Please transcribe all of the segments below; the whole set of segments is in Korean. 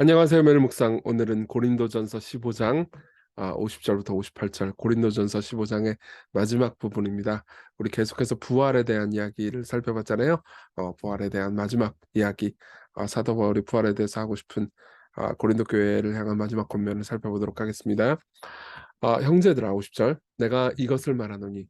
안녕하세요. 매일 묵상. 오늘은 고린도전서 15장 50절부터 58절, 고린도전서 15장의 마지막 부분입니다. 우리 계속해서 부활에 대한 이야기를 살펴봤잖아요. 부활에 대한 마지막 이야기, 사도 바울이 부활에 대해서 하고 싶은 고린도 교회를 향한 마지막 권면을 살펴보도록 하겠습니다. 형제들아, 50절, 내가 이것을 말하노니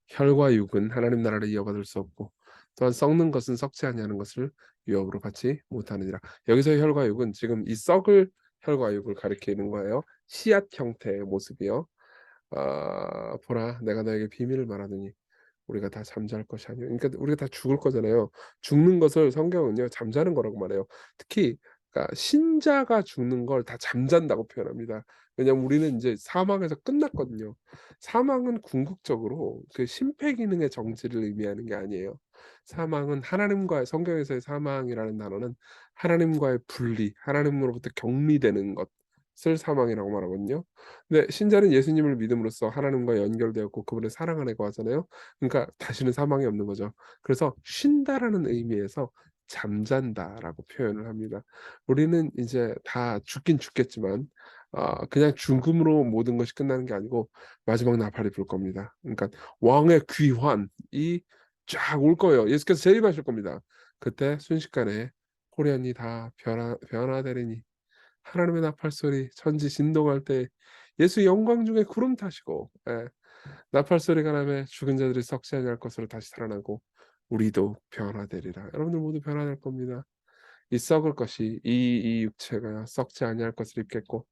혈과 육은 하나님 나라를 이어받을 수 없고 또한 썩는 것은 썩지 아니하는 것을 유업으로 받지 못하느니라. 여기서의 혈과 육은 지금 이 썩을 혈과 육을 가리키는 거예요. 씨앗 형태의 모습이요. 보라, 내가 너에게 비밀을 말하느니 우리가 다 잠잘 것이 아니요. 그러니까 우리가 다 죽을 거잖아요. 죽는 것을 성경은요 잠자는 거라고 말해요. 특히 그러니까 신자가 죽는 걸 다 잠잔다고 표현합니다. 왜냐하면 우리는 이제 사망에서 끝났거든요. 사망은 궁극적으로 그 심폐 기능의 정지를 의미하는 게 아니에요. 사망은 하나님과의, 성경에서의 사망이라는 단어는 하나님과의 분리, 하나님으로부터 격리되는 것을 사망이라고 말하거든요. 근데 신자는 예수님을 믿음으로써 하나님과 연결되었고 그분의 사랑 안에 거하잖아요. 그러니까 다시는 사망이 없는 거죠. 그래서 쉰다라는 의미에서 잠잔다라고 표현을 합니다. 우리는 이제 다 죽긴 죽겠지만 그냥 죽음으로 모든 것이 끝나는 게 아니고 마지막 나팔이 불 겁니다. 그러니까 왕의 귀환이 쫙 올 거예요. 예수께서 재림하실 겁니다. 그때 순식간에 호련히 다 변화되리니 하나님의 나팔 소리, 천지 진동할 때 예수 영광 중에 구름 타시고, 나팔 소리가 나며 죽은 자들이 썩지 아니할 것으로 다시 살아나고 우리도 변화되리라. 여러분들 모두 변화될 겁니다. 이 썩을 것이 이 육체가 썩지 아니할 것을 입겠고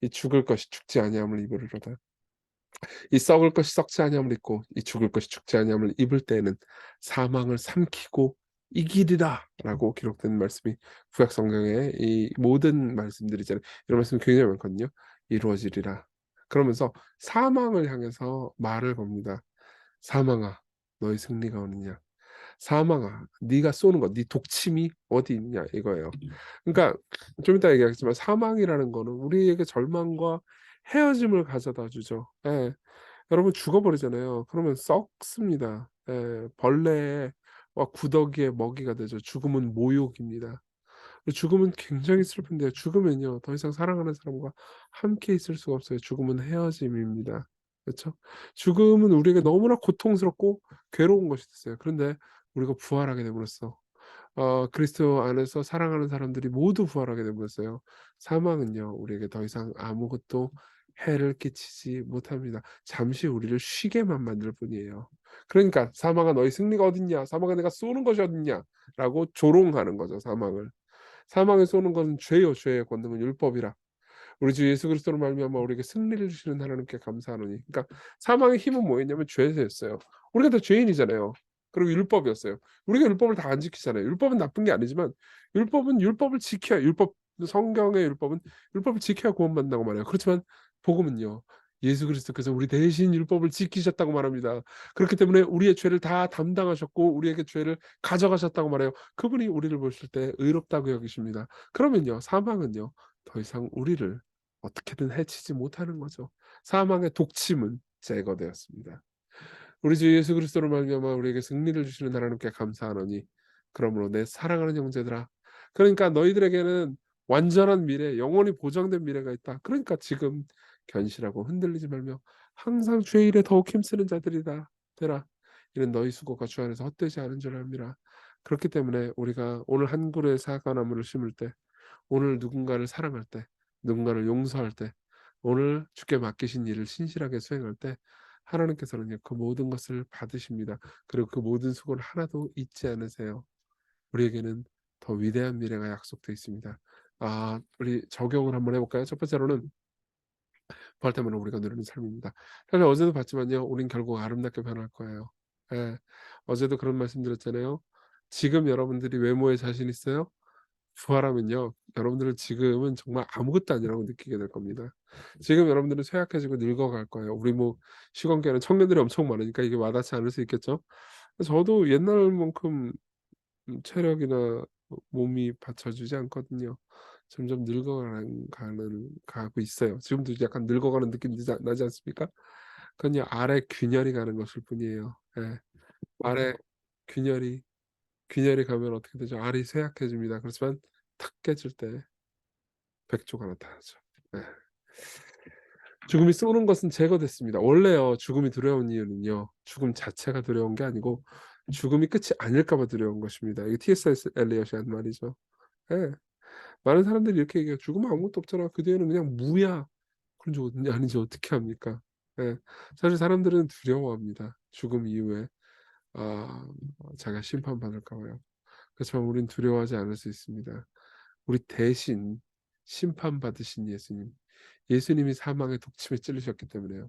이 죽을 것이 죽지 아니함을 입으리로다. 이 썩을 것이 썩지 아니함을 입고 이 죽을 것이 죽지 아니함을 입을 때에는 사망을 삼키고 이기리라라고 기록된 말씀이 구약 성경에 이 모든 말씀들이잖아요. 이런 말씀 굉장히 많거든요. 이루어지리라. 그러면서 사망을 향해서 말을 겁니다. 사망아, 너의 승리가 오느냐? 사망아, 네가 쏘는 것, 네 독침이 어디 있냐 이거예요. 그러니까 좀 이따 얘기하겠지만 사망이라는 거는 우리에게 절망과 헤어짐을 가져다 주죠. 예. 여러분 죽어버리잖아요. 그러면 썩습니다. 예. 벌레와 구더기의 먹이가 되죠. 죽음은 모욕입니다. 죽음은 굉장히 슬픈데요. 죽으면요 더 이상 사랑하는 사람과 함께 있을 수가 없어요. 죽음은 헤어짐입니다. 그렇죠? 죽음은 우리에게 너무나 고통스럽고 괴로운 것이 됐어요. 그런데 우리가 부활하게 됨으로써 그리스도 안에서 사랑하는 사람들이 모두 부활하게 됨으로써요. 사망은요 우리에게 더 이상 아무것도 해를 끼치지 못합니다. 잠시 우리를 쉬게만 만들 뿐이에요. 그러니까 사망아 너희 승리가 어딨냐? 사망아 내가 쏘는 것이 어딨냐?라고 조롱하는 거죠, 사망을. 사망에 쏘는 것은 죄요 죄의 권능은 율법이라. 우리 주 예수 그리스도로 말미암아 우리에게 승리를 주시는 하나님께 감사하노니. 그러니까 사망의 힘은 뭐였냐면 죄였어요. 우리가 다 죄인이잖아요. 그리고 율법이었어요. 우리가 율법을 다 안 지키잖아요. 율법은 나쁜 게 아니지만 율법은 율법을 지켜야 성경의 율법은 율법을 지켜야 구원받는다고 말해요. 그렇지만 복음은요. 예수 그리스도께서 우리 대신 율법을 지키셨다고 말합니다. 그렇기 때문에 우리의 죄를 다 담당하셨고 우리에게 죄를 가져가셨다고 말해요. 그분이 우리를 보실 때 의롭다고 여기십니다. 그러면요. 사망은요. 더 이상 우리를 어떻게든 해치지 못하는 거죠. 사망의 독침은 제거되었습니다. 우리 주 예수 그리스도로 말미암아 우리에게 승리를 주시는 하나님께 감사하노니 그러므로 내 사랑하는 형제들아 그러니까 너희들에게는 완전한 미래, 영원히 보장된 미래가 있다. 그러니까 지금 견실하고 흔들리지 말며 항상 주의 일에 더욱 힘쓰는 자들이다 되라. 이는 너희 수고가 주 안에서 헛되지 않은 줄 압니다. 그렇기 때문에 우리가 오늘 한 그루의 사과나무를 심을 때, 오늘 누군가를 사랑할 때, 누군가를 용서할 때, 오늘 주께 맡기신 일을 신실하게 수행할 때 하나님께서는요 그 모든 것을 받으십니다. 그리고 그 모든 수고를 하나도 잊지 않으세요. 우리에게는 더 위대한 미래가 약속되어 있습니다. 우리 적용을 한번 해볼까요? 첫 번째로는 부활 때문에 우리가 누리는 삶입니다. 사실 어제도 봤지만요, 우린 결국 아름답게 변할 거예요. 예, 어제도 그런 말씀 드렸잖아요. 지금 여러분들이 외모에 자신 있어요? 부활하면요, 여러분들은 지금은 정말 아무것도 아니라고 느끼게 될 겁니다. 지금 여러분들은 쇠약해지고 늙어갈 거예요. 우리 뭐 시골교회는 청년들이 엄청 많으니까 이게 와닿지 않을 수 있겠죠. 저도 옛날만큼 체력이나 몸이 받쳐주지 않거든요. 점점 가고 있어요. 지금도 약간 늙어가는 느낌 나지 않습니까? 그건요 아래 균열이 가는 것일 뿐이에요. 예. 아래 균열이 가면 어떻게 되죠? 알이 쇠약해집니다. 그렇지만 탁 깨질 때 백조가 나타나죠. 네. 죽음이 쏘는 것은 제거됐습니다. 원래요, 죽음이 두려운 이유는요, 죽음 자체가 두려운 게 아니고 죽음이 끝이 아닐까 봐 두려운 것입니다. 이게 T.S. 엘리엇이 한 말이죠. 예. 많은 사람들이 이렇게 얘기해요. 죽으면 아무것도 없잖아. 그 뒤에는 그냥 무야. 그런 줄 아니지 어떻게 합니까? 예. 사실 사람들은 두려워합니다. 죽음 이후에 아, 자기가 심판받을까 봐요. 그렇지만 우린 두려워하지 않을 수 있습니다. 우리 대신 심판받으신 예수님. 예수님이 사망의 독침에 찔리셨기 때문에요.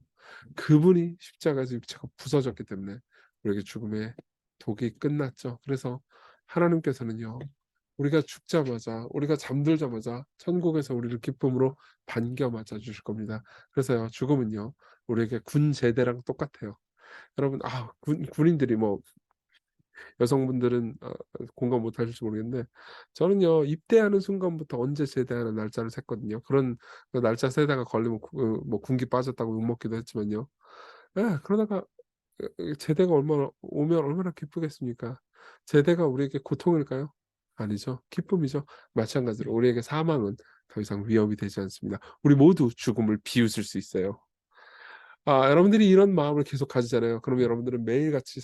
그분이 십자가에서 육체가 부서졌기 때문에 우리에게 죽음의 독이 끝났죠. 그래서 하나님께서는요, 우리가 죽자마자, 우리가 잠들자마자 천국에서 우리를 기쁨으로 반겨 맞아 주실 겁니다. 그래서요, 죽음은요, 우리에게 군 제대랑 똑같아요. 여러분, 군인들이 뭐 여성분들은 공감 못 하실지 모르겠는데, 저는요, 입대하는 순간부터 언제 제대하는 날짜를 셌거든요. 그런 그 날짜 세다가 걸리면 뭐 군기 빠졌다고 욕먹기도 했지만요. 예, 그러다가 제대가 얼마나 오면 얼마나 기쁘겠습니까? 제대가 우리에게 고통일까요? 아니죠. 기쁨이죠. 마찬가지로 우리에게 사망은 더 이상 위협이 되지 않습니다. 우리 모두 죽음을 비웃을 수 있어요. 여러분들이 이런 마음을 계속 가지잖아요. 그럼 여러분들은 매일같이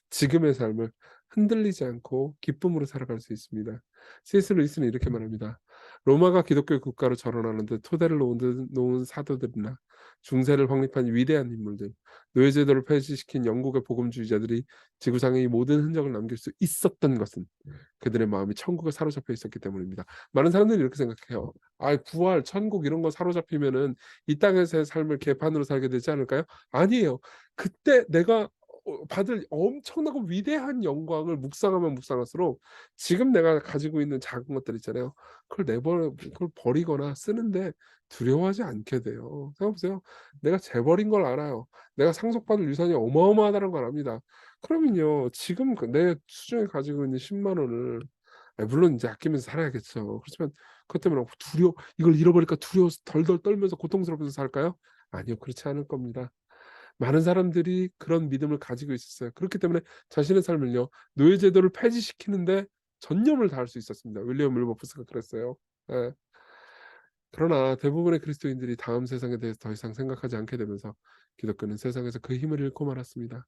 지금의 삶을 흔들리지 않고 기쁨으로 살아갈 수 있습니다. C.S. 루이스는 이렇게 말합니다. 로마가 기독교 국가로 전환하는데 토대를 놓은 사도들이나 중세를 확립한 위대한 인물들, 노예제도를 폐지시킨 영국의 복음주의자들이 지구상에 이 모든 흔적을 남길 수 있었던 것은 그들의 마음이 천국에 사로잡혀 있었기 때문입니다. 많은 사람들이 이렇게 생각해요. 부활, 천국 이런 거 사로잡히면은 이 땅에서의 삶을 개판으로 살게 되지 않을까요? 아니에요. 그때 내가 받을 엄청나고 위대한 영광을 묵상하면 묵상할수록 지금 내가 가지고 있는 작은 것들 있잖아요. 그걸 버리거나 쓰는데 두려워하지 않게 돼요. 생각해보세요. 내가 재버린 걸 알아요. 내가 상속받을 유산이 어마어마하다는 걸 압니다. 그러면요, 지금 내 수중에 가지고 있는 10만 원을 물론 이제 아끼면서 살아야겠죠. 그렇지만 그것 때문에 이걸 잃어버릴까 두려워서 덜덜 떨면서 고통스러워서 살까요? 아니요, 그렇지 않을 겁니다. 많은 사람들이 그런 믿음을 가지고 있었어요. 그렇기 때문에 자신의 삶을요, 노예제도를 폐지시키는데 전념을 다할 수 있었습니다. 윌리엄 wilberforce가 그랬어요. 예. 그러나 대부분의 그리스도인들이 다음 세상에 대해서 더 이상 생각하지 않게 되면서 기독교는 세상에서 그 힘을 잃고 말았습니다.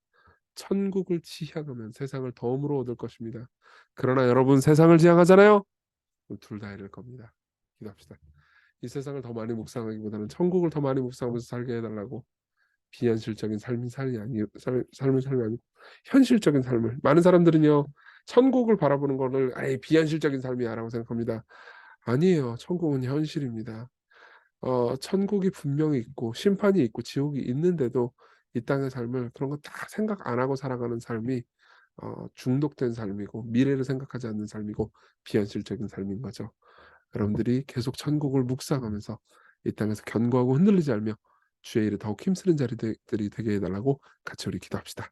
천국을 지향하면 세상을 덤으로 얻을 것입니다. 그러나 여러분 세상을 지향하잖아요. 둘 다 잃을 겁니다. 기도합시다. 이 세상을 더 많이 묵상하기보다는 천국을 더 많이 묵상하면서 살게 해달라고. 비현실적인 삶을 살이 아니고 현실적인 삶을. 많은 사람들은요, 천국을 바라보는 거를 비현실적인 삶이야라고 생각합니다. 아니에요. 천국은 현실입니다. 천국이 분명히 있고 심판이 있고 지옥이 있는데도 이 땅의 삶을 그런 거 다 생각 안 하고 살아가는 삶이 중독된 삶이고 미래를 생각하지 않는 삶이고 비현실적인 삶인 거죠. 여러분들이 계속 천국을 묵상하면서 이 땅에서 견고하고 흔들리지 않으며 주의 일에 더욱 힘쓰는 자리들이 되게 해달라고 같이 우리 기도합시다.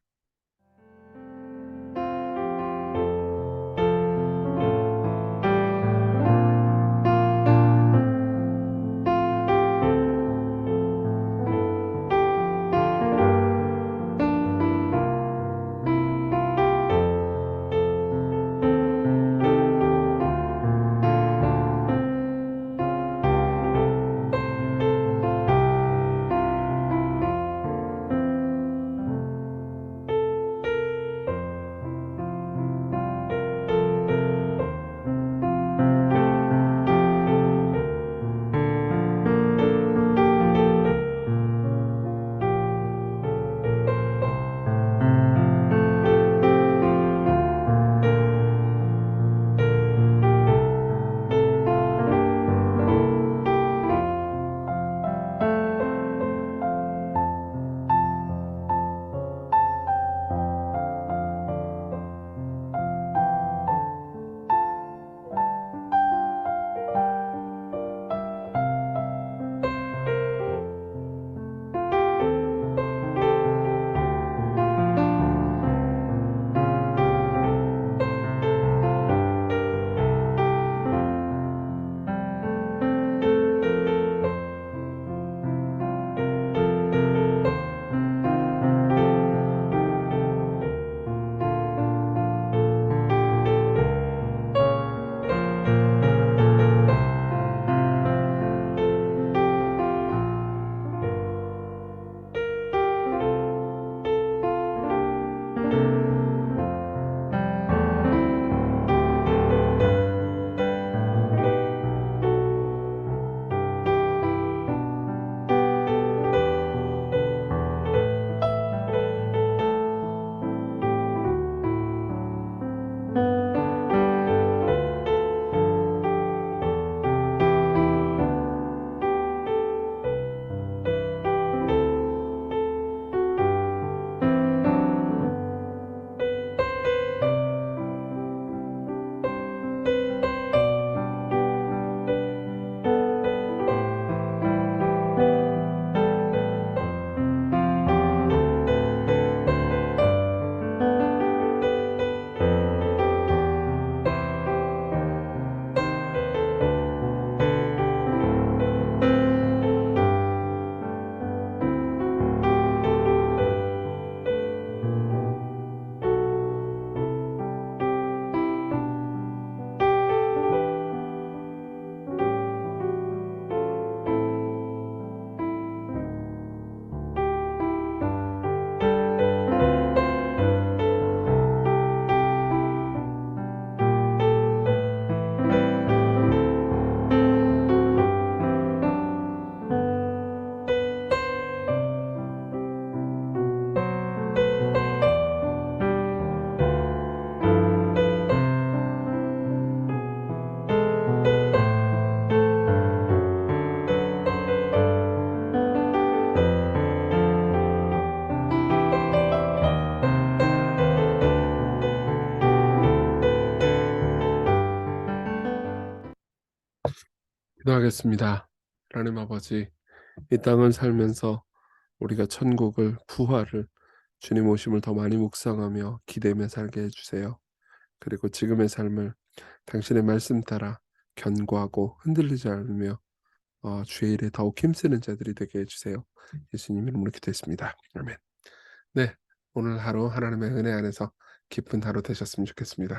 기도하겠습니다. 하나님 아버지, 이 땅을 살면서 우리가 천국을, 부활을, 주님 오심을 더 많이 묵상하며 기대며 살게 해주세요. 그리고 지금의 삶을 당신의 말씀 따라 견고하고 흔들리지 않으며 주의 일에 더욱 힘쓰는 자들이 되게 해주세요. 예수님 이름으로 기도했습니다. 아멘. 네, 오늘 하루 하나님의 은혜 안에서 기쁜 하루 되셨으면 좋겠습니다.